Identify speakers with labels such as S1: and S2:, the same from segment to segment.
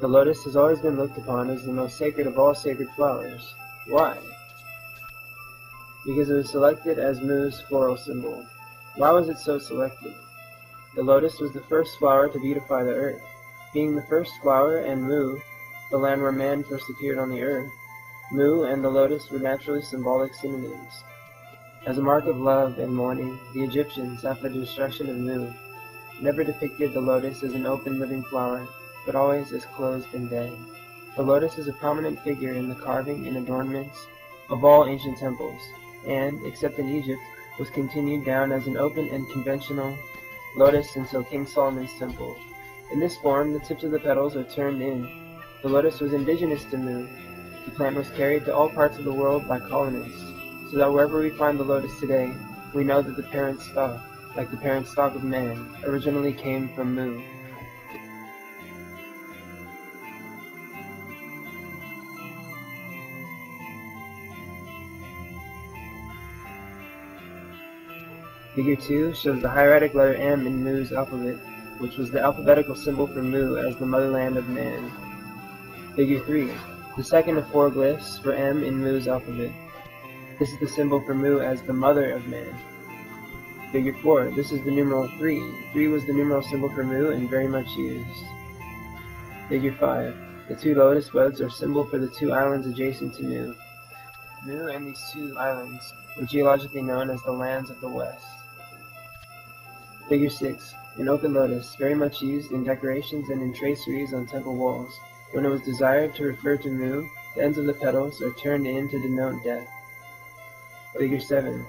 S1: The lotus has always been looked upon as the most sacred of all sacred flowers. Why? Because it was selected as Mu's floral symbol. Why was it so selected? The lotus was the first flower to beautify the earth. Being the first flower and Mu, the land where man first appeared on the earth, Mu and the lotus were naturally symbolic synonyms. As a mark of love and mourning, the Egyptians, after the destruction of Mu, never depicted the lotus as an open living flower, but always as closed and dead. The lotus is a prominent figure in the carving and adornments of all ancient temples, and, except in Egypt, was continued down as an open and conventional lotus until King Solomon's temple. In this form, the tips of the petals are turned in. The lotus was indigenous to Mu. The plant was carried to all parts of the world by colonists, so that wherever we find the lotus today, we know that the parent stock, like the parent stock of man, originally came from Mu. Figure 2 shows the hieratic letter M in Mu's alphabet, which was the alphabetical symbol for Mu as the motherland of man. Figure 3, the second of 4 glyphs for M in Mu's alphabet. This is the symbol for Mu as the mother of man. Figure 4, this is the numeral 3. 3 was the numeral symbol for Mu and very much used. Figure 5, the 2 lotus buds are symbol for the 2 islands adjacent to Mu. Mu and these 2 islands were geologically known as the lands of the West. Figure 6, an open lotus, very much used in decorations and in traceries on temple walls. When it was desired to refer to Mu, the ends of the petals are turned in to denote death. Figure 7.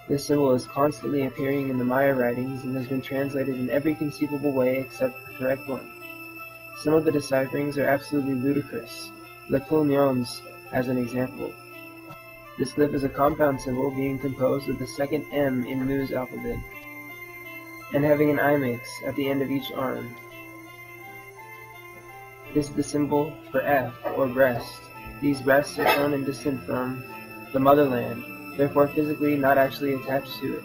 S1: This symbol is constantly appearing in the Maya writings and has been translated in every conceivable way except the correct one. Some of the decipherings are absolutely ludicrous. Le Clognons as an example. This glyph is a compound symbol being composed of the second M in Mu's alphabet, and having an imax at the end of each arm. This is the symbol for F, or breast. These breasts are shown and distant from the motherland, therefore physically not actually attached to it.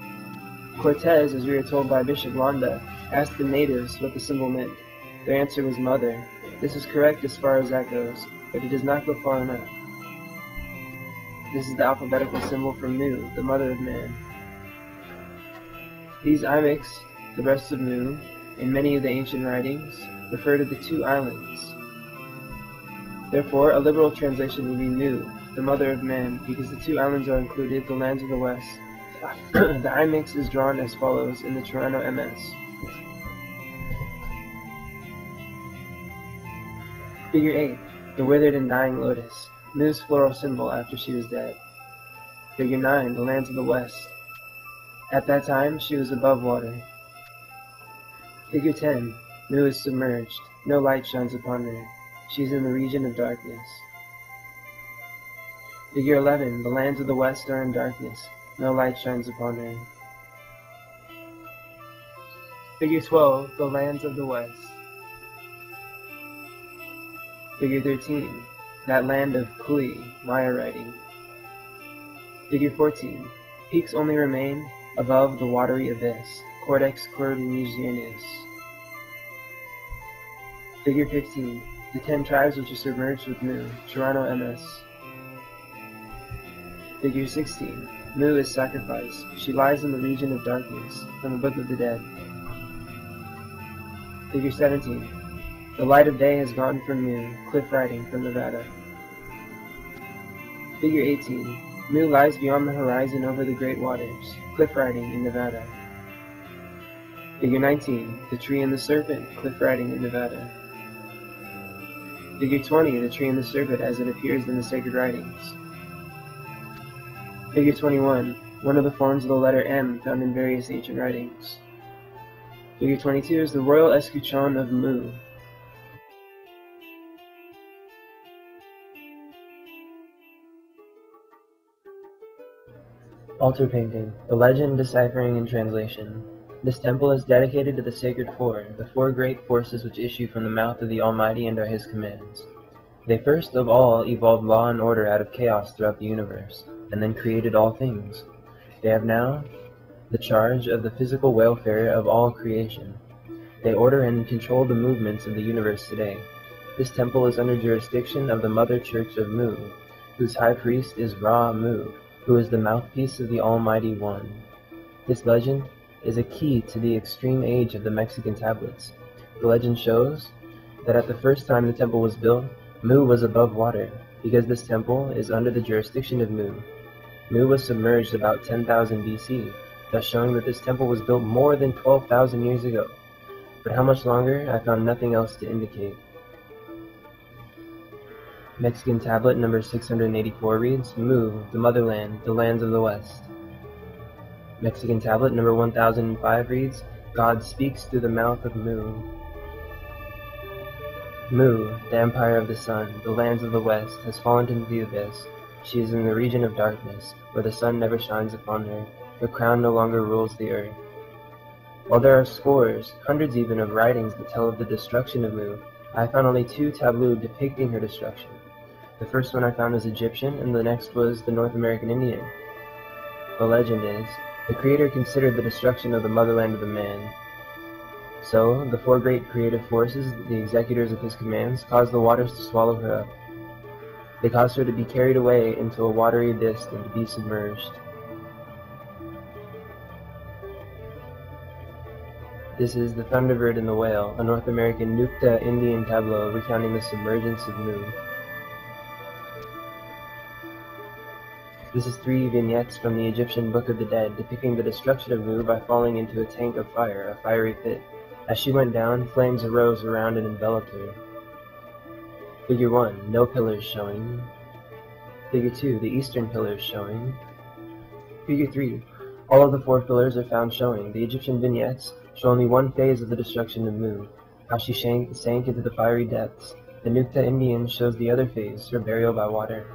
S1: Cortez, as we are told by Bishop Londa, asked the natives what the symbol meant. Their answer was mother. This is correct as far as that goes, but it does not go far enough. This is the alphabetical symbol for Mu, the mother of man. These imax, the breasts of Mu, in many of the ancient writings, refer to the 2 islands. Therefore, a liberal translation would be Mu, the mother of man, because the 2 islands are included, the lands of the West. The imax is drawn as follows in the Toronto MS. Figure 8, the withered and dying lotus, Mu's floral symbol after she was dead. Figure 9, the lands of the West. At that time, she was above water. Figure 10, Mu is submerged. No light shines upon her. She is in the region of darkness. Figure 11, the lands of the West are in darkness. No light shines upon her. Figure 12, the lands of the West. Figure 13, that land of Kui, Maya writing. Figure 14, peaks only remain above the watery abyss, Cortex Cordonesianus. Figure 15, the 10 tribes which are submerged with Mu, Toronto MS. Figure 16, Mu is sacrificed. She lies in the region of darkness, from the Book of the Dead. Figure 17, the light of day has gone from Mu, cliff writing from Nevada. Figure 18, Mu lies beyond the horizon over the great waters, cliff writing in Nevada. Figure 19, the tree and the serpent, cliff writing in Nevada. Figure 20, the tree and the serpent as it appears in the sacred writings. Figure 21, one of the forms of the letter M found in various ancient writings. Figure 22 is the royal escutcheon of Mu. Altar painting, the legend, deciphering, and translation. This temple is dedicated to the sacred four, the 4 great forces which issue from the mouth of the Almighty and are His commands. They first of all evolved law and order out of chaos throughout the universe, and then created all things. They have now the charge of the physical welfare of all creation. They order and control the movements of the universe today. This temple is under jurisdiction of the Mother Church of Mu, whose high priest is Ra-Mu, who is the mouthpiece of the Almighty One. This legend is a key to the extreme age of the Mexican tablets. The legend shows that at the first time the temple was built, Mu was above water, because this temple is under the jurisdiction of Mu. Mu was submerged about 10,000 BC, thus showing that this temple was built more than 12,000 years ago. But how much longer, I found nothing else to indicate. Mexican tablet number 684 reads, Mu, the motherland, the lands of the west. Mexican tablet number 1005 reads, God speaks through the mouth of Mu. Mu, the empire of the sun, the lands of the west, has fallen into the abyss. She is in the region of darkness, where the sun never shines upon her. Her crown no longer rules the earth. While there are scores, hundreds even, of writings that tell of the destruction of Mu, I found only 2 tableaux depicting her destruction. The first one I found was Egyptian, and the next was the North American Indian. The legend is, the Creator considered the destruction of the motherland of the man. So, the 4 great creative forces, the executors of his commands, caused the waters to swallow her up. They caused her to be carried away into a watery abyss and to be submerged. This is The Thunderbird and the Whale, a North American Nukta Indian tableau recounting the submergence of Mu. This is 3 vignettes from the Egyptian Book of the Dead depicting the destruction of Mu by falling into a tank of fire, a fiery pit. As she went down, flames arose around and enveloped her. Figure 1, no pillars showing. Figure 2, the eastern pillars showing. Figure 3, all of the 4 pillars are found showing. The Egyptian vignettes show only one phase of the destruction of Mu, how she sank into the fiery depths. The Nukta Indian shows the other phase, her burial by water.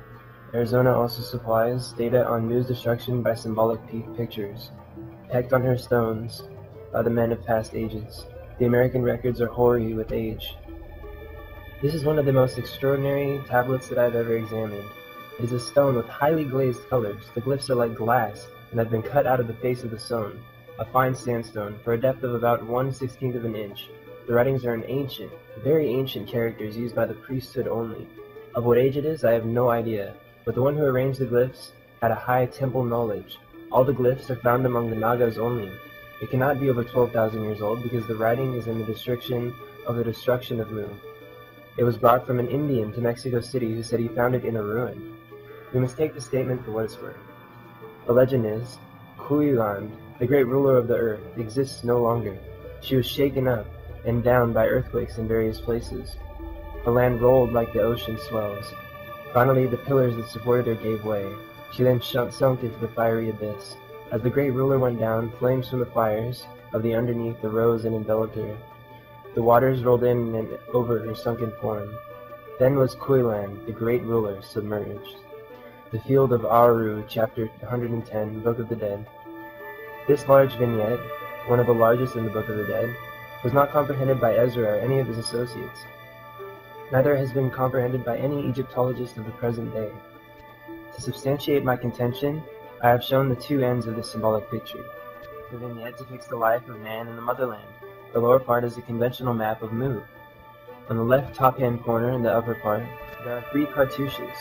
S1: Arizona also supplies data on Mu's destruction by symbolic pictures, pecked on her stones by the men of past ages. The American records are hoary with age. This is one of the most extraordinary tablets that I've ever examined. It is a stone with highly glazed colors. The glyphs are like glass and have been cut out of the face of the stone, a fine sandstone, for a depth of about 1/16 of an inch. The writings are in ancient, very ancient characters used by the priesthood only. Of what age it is, I have no idea, but the one who arranged the glyphs had a high temple knowledge. All the glyphs are found among the Nagas only. It cannot be over 12,000 years old because the writing is in the description of the destruction of Mu. It was brought from an Indian to Mexico City who said he found it in a ruin. We must take the statement for what it's worth. The legend is, Kuiland, the great ruler of the earth, exists no longer. She was shaken up and down by earthquakes in various places. The land rolled like the ocean swells. Finally, the pillars that supported her gave way. She then sunk into the fiery abyss. As the great ruler went down, flames from the fires of the underneath arose and enveloped her. The waters rolled in and over her sunken form. Then was Kuiland, the great ruler, submerged. The Field of Aru, chapter 110, Book of the Dead. This large vignette, one of the largest in the Book of the Dead, was not comprehended by Ezra or any of his associates. Neither has been comprehended by any Egyptologist of the present day. To substantiate my contention, I have shown the 2 ends of this symbolic picture. The vignette depicts the life of man in the motherland. The lower part is a conventional map of Mu. On the left top-hand corner in the upper part, there are 3 cartouches,